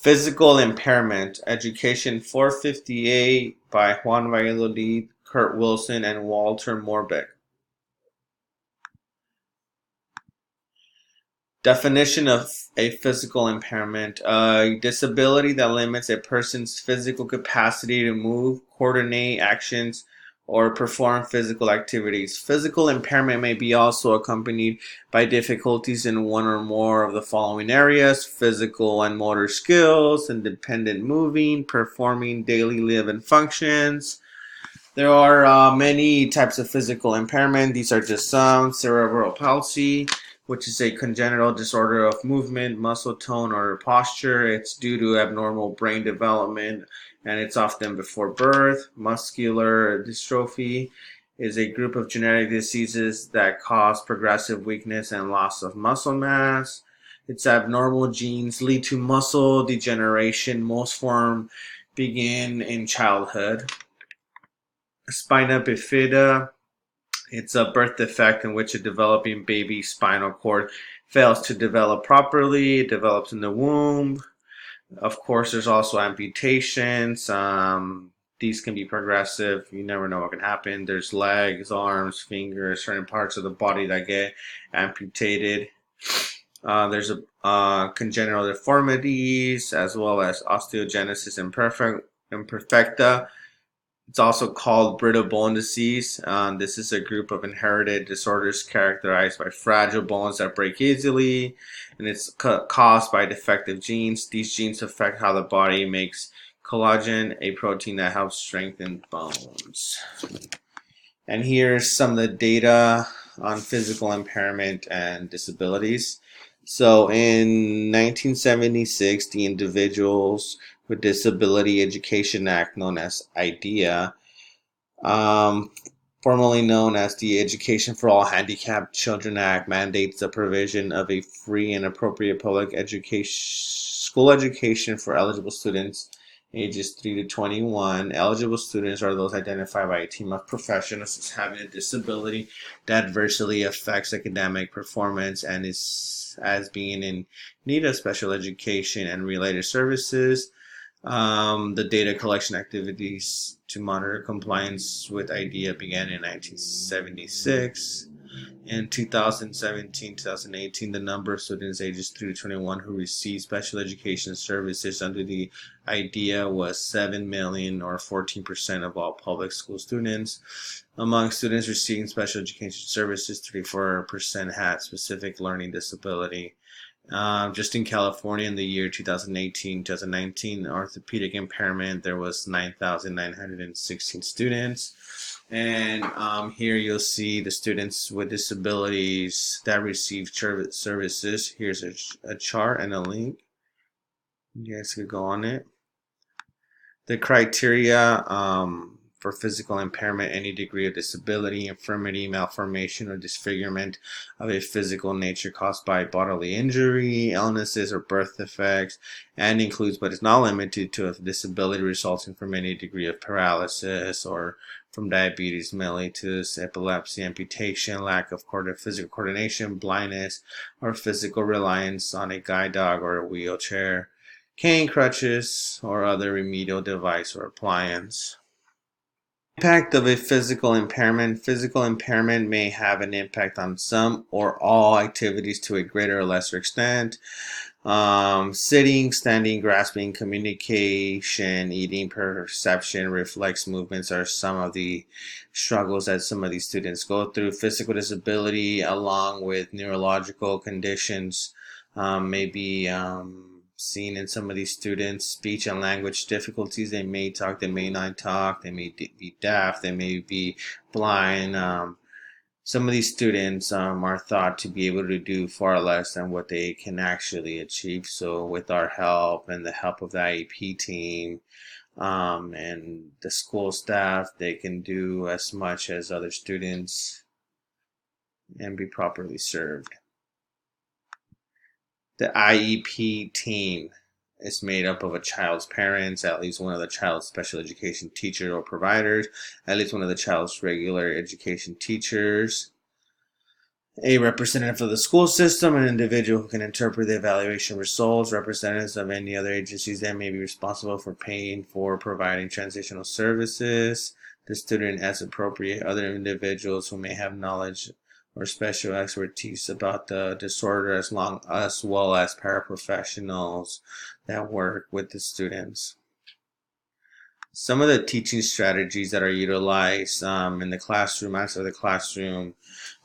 Physical Impairment, Education 458 by Juan Valladolid, Kurt Wilson, and Walter Morbeck. Definition of a physical impairment: a disability that limits a person's physical capacity to move, coordinate actions, or perform physical activities. Physical impairment may be also accompanied by difficulties in one or more of the following areas: physical and motor skills, independent moving, performing daily living functions. There are many types of physical impairment. These are just some. Cerebral palsy, which is a congenital disorder of movement, muscle tone, or posture. It's due to abnormal brain development, and it's often before birth. Muscular dystrophy is a group of genetic diseases that cause progressive weakness and loss of muscle mass. Its abnormal genes lead to muscle degeneration. Most forms begin in childhood. Spina bifida, it's a birth defect in which a developing baby's spinal cord fails to develop properly. It develops in the womb. Of course, there's also amputations. These can be progressive. You never know what can happen. There's legs, arms, fingers, certain parts of the body that get amputated. There's congenital deformities as well as osteogenesis imperfecta. It's also called brittle bone disease. This is a group of inherited disorders characterized by fragile bones that break easily, and it's caused by defective genes. These genes affect how the body makes collagen, a protein that helps strengthen bones. And here's some of the data on physical impairment and disabilities. So in 1976, the Individuals with Disability Education Act, known as IDEA, formerly known as the Education for All Handicapped Children Act, mandates the provision of a free and appropriate public school education for eligible students ages 3 to 21. Eligible students are those identified by a team of professionals as having a disability that adversely affects academic performance and is as being in need of special education and related services. The data collection activities to monitor compliance with IDEA began in 1976. In 2017-2018, the number of students ages 3 to 21 who received special education services under the IDEA was 7 million, or 14% of all public school students. Among students receiving special education services, 34% had specific learning disability. Just in California in the year 2018-2019, orthopedic impairment, there was 9,916 students. And here you'll see the students with disabilities that receive services. Here's a chart and a link. You guys could go on it. The criteria for physical impairment: any degree of disability, infirmity, malformation, or disfigurement of a physical nature caused by bodily injury, illnesses, or birth defects, and includes but is not limited to a disability resulting from any degree of paralysis or from diabetes mellitus, epilepsy, amputation, lack of physical coordination, blindness, or physical reliance on a guide dog or a wheelchair, cane, crutches, or other remedial device or appliance. Impact of a physical impairment. Physical impairment may have an impact on some or all activities to a greater or lesser extent. Sitting, standing, grasping, communication, eating, perception, reflex movements are some of the struggles that some of these students go through. Physical disability, along with neurological conditions, may be seen in some of these students. Speech and language difficulties: they may talk, they may not talk, they may be deaf, they may be blind. Some of these students are thought to be able to do far less than what they can actually achieve. So with our help and the help of the IEP team and the school staff, they can do as much as other students and be properly served. The IEP team is made up of a child's parents, at least one of the child's special education teachers or providers, at least one of the child's regular education teachers, A representative of the school system, an individual who can interpret the evaluation results, representatives of any other agencies that may be responsible for paying for providing transitional services, the student as appropriate, other individuals who may have knowledge or special expertise about the disorder as well as paraprofessionals that work with the students. Some of the teaching strategies that are utilized in the classroom, outside of the classroom,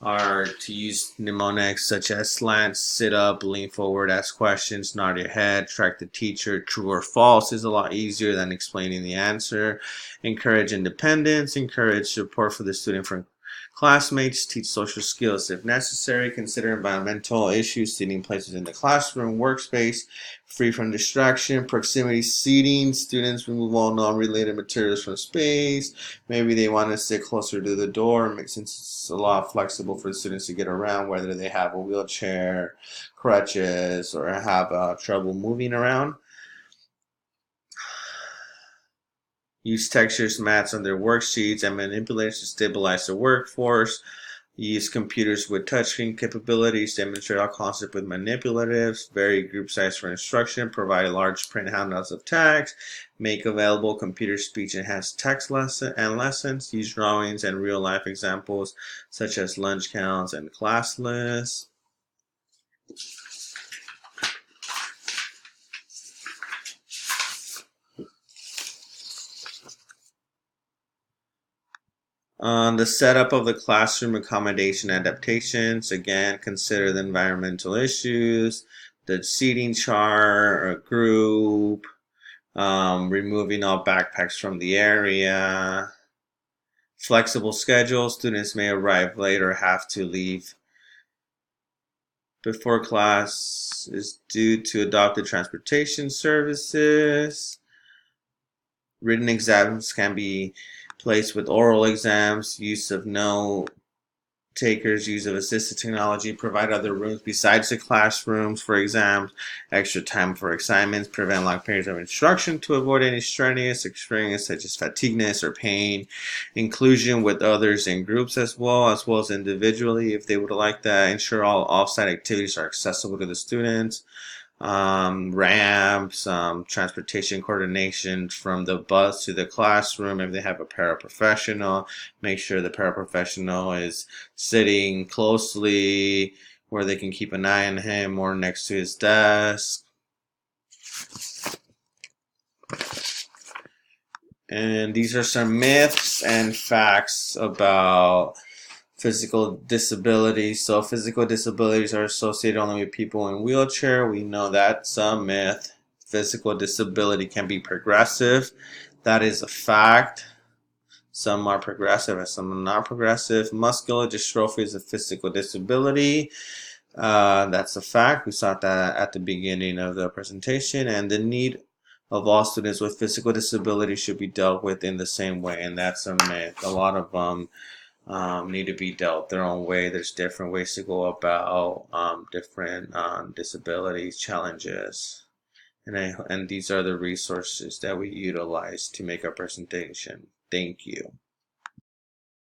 are to use mnemonics such as slant, sit up, lean forward, ask questions, nod your head, track the teacher. True or false is a lot easier than explaining the answer. Encourage independence, encourage support for the student from classmates, teach social skills if necessary, consider environmental issues, seating places in the classroom, workspace, free from distraction, proximity seating, students remove all non-related materials from space. Maybe they want to sit closer to the door, since it's a lot flexible for the students to get around, whether they have a wheelchair, crutches, or have trouble moving around. Use textures, mats on their worksheets, and manipulators to stabilize the workforce. Use computers with touchscreen capabilities, demonstrate all concepts with manipulatives, vary group size for instruction, provide large print handouts of text, make available computer speech enhanced text lessons, use drawings and real life examples such as lunch counts and class lists. On the setup of the classroom accommodation adaptations, again, consider the environmental issues, the seating chart or group, removing all backpacks from the area, flexible schedule, students may arrive late or have to leave before class is due to adopted transportation services. Written exams can be placed with oral exams, use of note takers, use of assistive technology, provide other rooms besides the classrooms for exams, extra time for assignments, prevent long periods of instruction to avoid any strenuous experience such as fatigueness or pain, inclusion with others in groups as well as individually if they would like that, ensure all off-site activities are accessible to the students. Ramps, transportation coordination from the bus to the classroom. If they have a paraprofessional, make sure the paraprofessional is sitting closely where they can keep an eye on him or next to his desk. And these are some myths and facts about physical disabilities. So physical disabilities are associated only with people in wheelchair. We know that's a myth. Physical disability can be progressive. That is a fact. Some are progressive and some are not progressive. Muscular dystrophy is a physical disability. That's a fact. We saw that at the beginning of the presentation. And the need of all students with physical disability should be dealt with in the same way. And that's a myth. A lot of need to be dealt their own way. There's different ways to go about different disabilities challenges, and these are the resources that we utilize to make our presentation. Thank you.